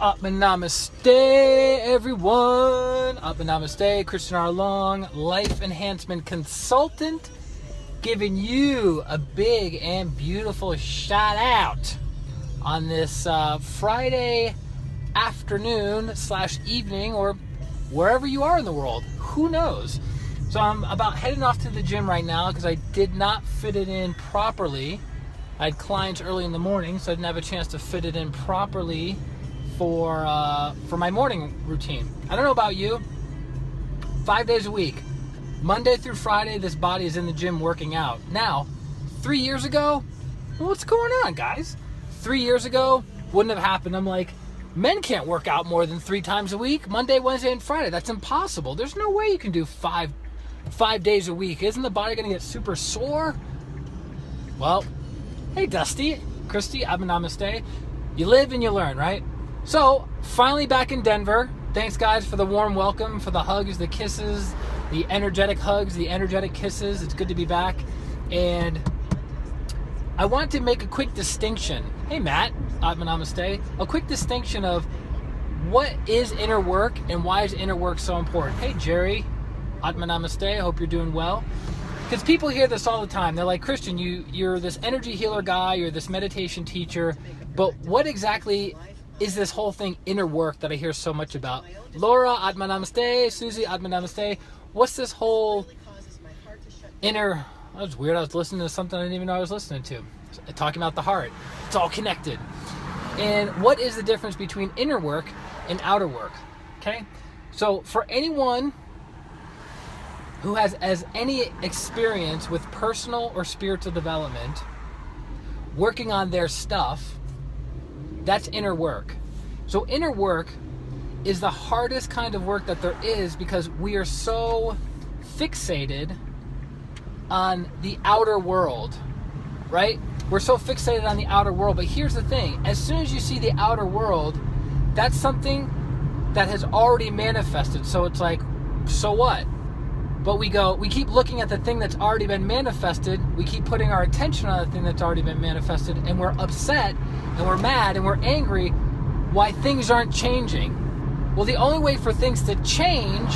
Up and namaste, everyone. Up and namaste, Christian R. Long, life enhancement consultant, giving you a big and beautiful shout out on this Friday afternoon / evening, or wherever you are in the world. Who knows? So I'm about heading off to the gym right now because I did not fit it in properly. I had clients early in the morning, so I didn't have a chance to fit it in properly for my morning routine. I don't know about you. 5 days a week, Monday through Friday, this body is in the gym working out. Now, 3 years ago, what's going on, guys? 3 years ago, wouldn't have happened. I'm like, men can't work out more than 3 times a week, Monday, Wednesday, and Friday. That's impossible. There's no way you can do five days a week. Isn't the body going to get super sore? Well, hey, Dusty, Christy, Abba Namaste. You live and you learn, right? So, finally back in Denver. Thanks, guys, for the warm welcome, for the hugs, the kisses, the energetic hugs, the energetic kisses. It's good to be back. And I want to make a quick distinction. Hey, Matt, Atma Namaste. A quick distinction of what is inner work and why is inner work so important. Hey, Jerry, Atma Namaste. I hope you're doing well. Because people hear this all the time. They're like, Christian, you're this energy healer guy, you're this meditation teacher, but what exactly is this whole thing inner work that I hear so much about? Laura, Atma Namaste. Susie, Atma Namaste. What's this whole inner... That was weird. I was listening to something I didn't even know I was listening to. Talking about the heart. It's all connected. And what is the difference between inner work and outer work? Okay? So for anyone who has any experience with personal or spiritual development, working on their stuff, that's inner work. So inner work is the hardest kind of work that there is because we are so fixated on the outer world, right? We're so fixated on the outer world. But here's the thing. As soon as you see the outer world, that's something that has already manifested. So it's like, so what? But we keep looking at the thing that's already been manifested. We keep putting our attention on the thing that's already been manifested, and we're upset, and we're mad, and we're angry why things aren't changing. Well, the only way for things to change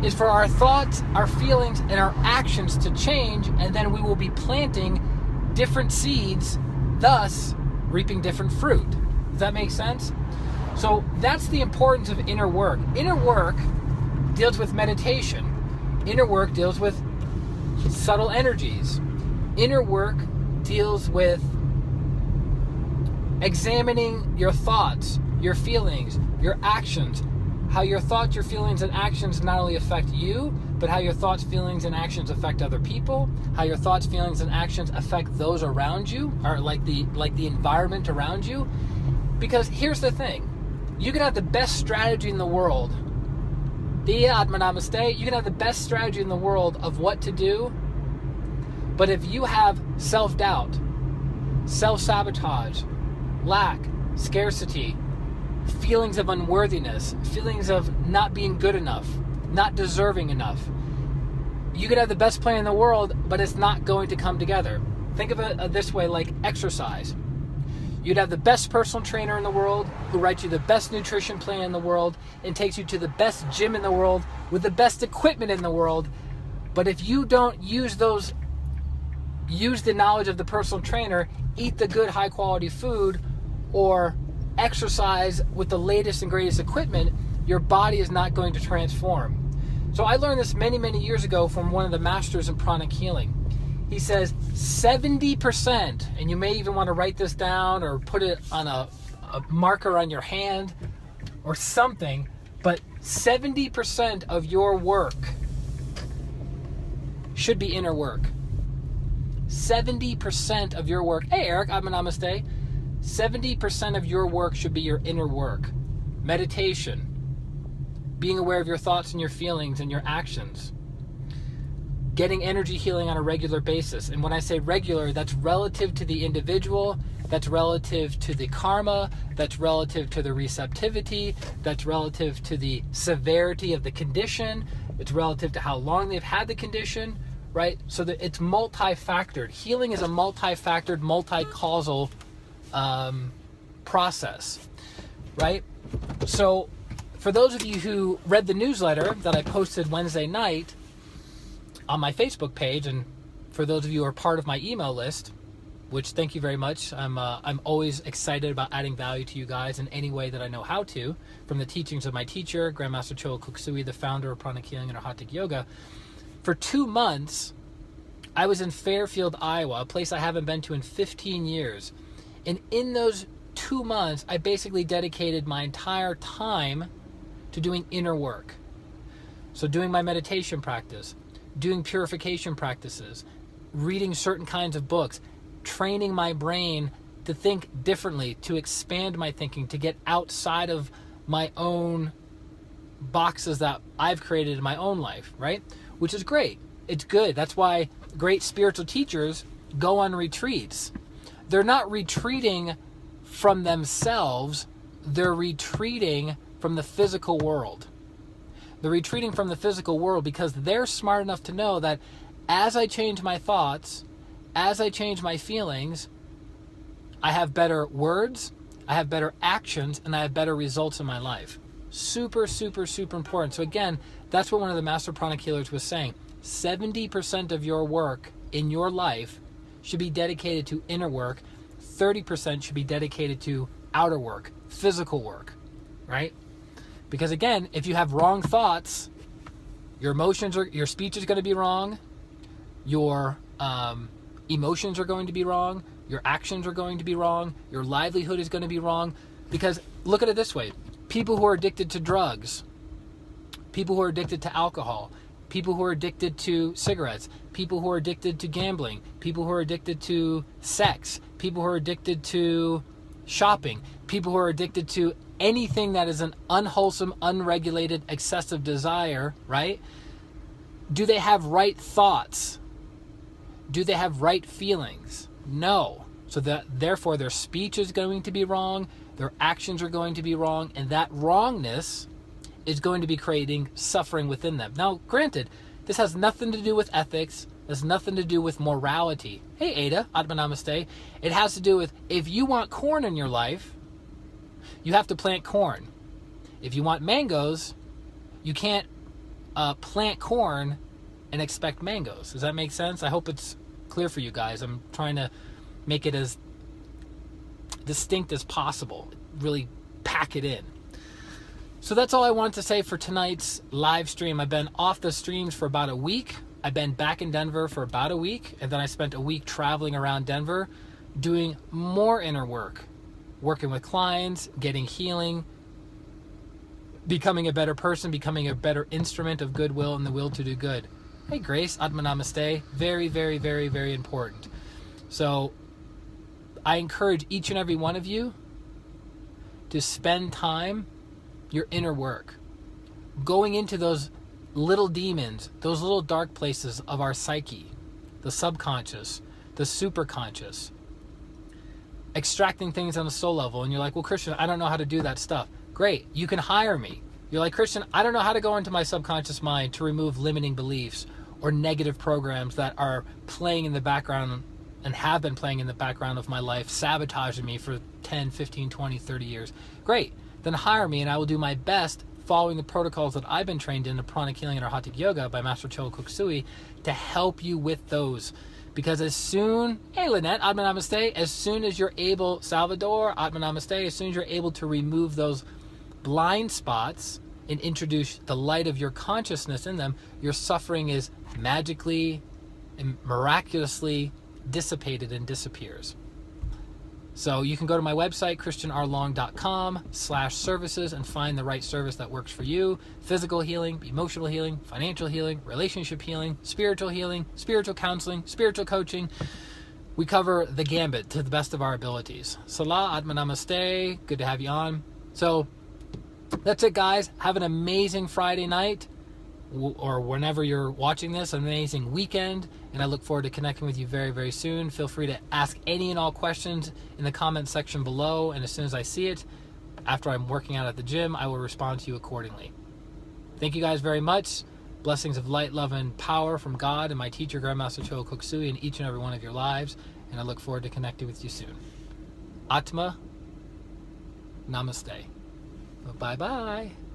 is for our thoughts, our feelings, and our actions to change, and then we will be planting different seeds, thus reaping different fruit. Does that make sense? So that's the importance of inner work. Inner work deals with meditation. Inner work deals with subtle energies. Inner work deals with examining your thoughts, your feelings, your actions, how your thoughts, your feelings, and actions not only affect you, but how your thoughts, feelings, and actions affect other people, how your thoughts, feelings, and actions affect those around you, or like the environment around you. Because here's the thing. You can have the best strategy in the world. Atma Namaste. You can have the best strategy in the world of what to do, but if you have self-doubt, self-sabotage, lack, scarcity, feelings of unworthiness, feelings of not being good enough, not deserving enough, you could have the best plan in the world, but it's not going to come together. Think of it this way, like exercise. You'd have the best personal trainer in the world who writes you the best nutrition plan in the world and takes you to the best gym in the world with the best equipment in the world. But if you don't use the knowledge of the personal trainer, eat the good high quality food, or exercise with the latest and greatest equipment, your body is not going to transform. So I learned this many, many years ago from one of the masters in pranic healing. He says 70%, and you may even want to write this down or put it on a marker on your hand or something, but 70% of your work should be inner work. 70% of your work, hey Eric, I'm a Namaste. 70% of your work should be your inner work. Meditation, being aware of your thoughts and your feelings and your actions. Getting energy healing on a regular basis. And when I say regular, that's relative to the individual, that's relative to the karma, that's relative to the receptivity, that's relative to the severity of the condition, it's relative to how long they've had the condition, right? So that it's multi-factored. Healing is a multi-factored, multi-causal process. right? So for those of you who read the newsletter that I posted Wednesday night on my Facebook page, and for those of you who are part of my email list, which thank you very much. I'm always excited about adding value to you guys in any way that I know how to, from the teachings of my teacher, Grandmaster Choa Kok Sui, the founder of Pranic Healing and Arhatic Yoga. For 2 months, I was in Fairfield, Iowa, a place I haven't been to in 15 years. And in those 2 months, I basically dedicated my entire time to doing inner work. So doing my meditation practice, doing purification practices, reading certain kinds of books, training my brain to think differently, to expand my thinking, to get outside of my own boxes that I've created in my own life, right? Which is great. It's good. That's why great spiritual teachers go on retreats. They're not retreating from themselves. They're retreating from the physical world. They're retreating from the physical world because they're smart enough to know that as I change my thoughts, as I change my feelings, I have better words, I have better actions, and I have better results in my life. Super, super, super important. So again, that's what one of the master pranic healers was saying. 70% of your work in your life should be dedicated to inner work. 30% should be dedicated to outer work, physical work, right? Because again, if you have wrong thoughts, your speech is going to be wrong, your emotions are going to be wrong, your actions are going to be wrong, your livelihood is going to be wrong. Because look at it this way, people who are addicted to drugs, people who are addicted to alcohol, people who are addicted to cigarettes, people who are addicted to gambling, people who are addicted to sex, people who are addicted to shopping, people who are addicted to anything that is an unwholesome, unregulated, excessive desire, right? Do they have right thoughts? Do they have right feelings? No. So therefore their speech is going to be wrong, their actions are going to be wrong, and that wrongness is going to be creating suffering within them. Now, granted, this has nothing to do with ethics, has nothing to do with morality. Hey Ada, Atma Namaste. It has to do with, if you want corn in your life, you have to plant corn. If you want mangoes, you can't plant corn and expect mangoes. Does that make sense? I hope it's clear for you guys. I'm trying to make it as distinct as possible, really pack it in. So that's all I wanted to say for tonight's live stream. I've been off the streams for about a week. I've been back in Denver for about a week, and then I spent a week traveling around Denver doing more inner work, working with clients, getting healing, becoming a better person, becoming a better instrument of goodwill and the will to do good. Hey Grace, Atma Namaste. Very, very, very, very important. So I encourage each and every one of you to spend time your inner work, going into those little demons, those little dark places of our psyche, the subconscious, the superconscious, extracting things on a soul level. And you're like, well, Christian, I don't know how to do that stuff. Great, you can hire me. You're like, Christian, I don't know how to go into my subconscious mind to remove limiting beliefs or negative programs that are playing in the background and have been playing in the background of my life, sabotaging me for 10, 15, 20, 30 years. Great, then hire me and I will do my best following the protocols that I've been trained in, the Pranic Healing and Arhatic Yoga by Master Choa Kok Sui, to help you with those. Because as soon, hey Lynette, Atma Namaste, as soon as you're able, Salvador, Atma Namaste, as soon as you're able to remove those blind spots and introduce the light of your consciousness in them, your suffering is magically and miraculously dissipated and disappears. So you can go to my website, christianrlong.com/services, and find the right service that works for you. Physical healing, emotional healing, financial healing, relationship healing, spiritual counseling, spiritual coaching. We cover the gambit to the best of our abilities. Salah, Atma Namaste. Good to have you on. So that's it, guys. Have an amazing Friday night, or whenever you're watching this, an amazing weekend, and I look forward to connecting with you very, very soon. Feel free to ask any and all questions in the comment section below, and as soon as I see it, after I'm working out at the gym, I will respond to you accordingly. Thank you guys very much. Blessings of light, love, and power from God and my teacher, Grandmaster Choa Kok Sui, in each and every one of your lives, and I look forward to connecting with you soon. Atma Namaste. Bye-bye.